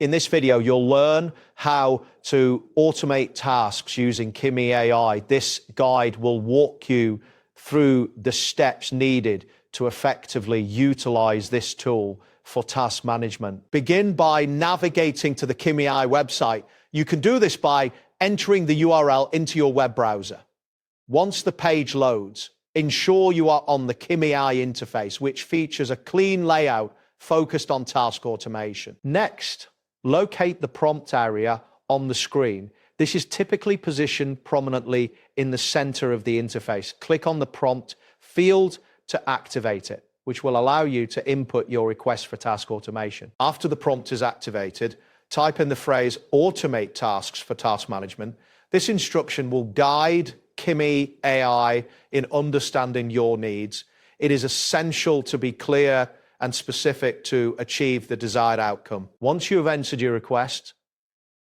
In this video, you'll learn how to automate tasks using Kimi AI. This guide will walk you through the steps needed to effectively utilize this tool for task management. Begin by navigating to the Kimi AI website. You can do this by entering the URL into your web browser. Once the page loads, ensure you are on the Kimi AI interface, which features a clean layout focused on task automation. Next, locate the prompt area on the screen. This is typically positioned prominently in the center of the interface. Click on the prompt field to activate it, which will allow you to input your request for task automation. After the prompt is activated, type in the phrase "automate tasks for task management." This instruction will guide Kimi AI in understanding your needs. It is essential to be clear and specific to achieve the desired outcome. Once you have entered your request,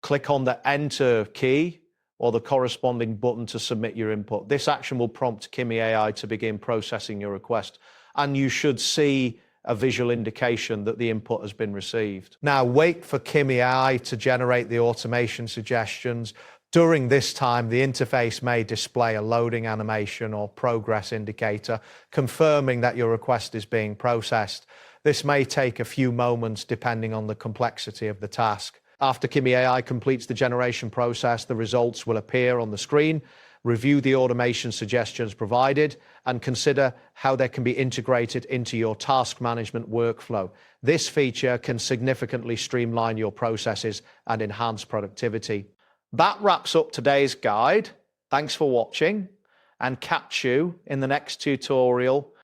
click on the Enter key or the corresponding button to submit your input. This action will prompt Kimi AI to begin processing your request, and you should see a visual indication that the input has been received. Now, wait for Kimi AI to generate the automation suggestions. During this time, the interface may display a loading animation or progress indicator, confirming that your request is being processed. This may take a few moments depending on the complexity of the task. After Kimi AI completes the generation process, the results will appear on the screen. Review the automation suggestions provided and consider how they can be integrated into your task management workflow. This feature can significantly streamline your processes and enhance productivity. That wraps up today's guide. Thanks for watching, and catch you in the next tutorial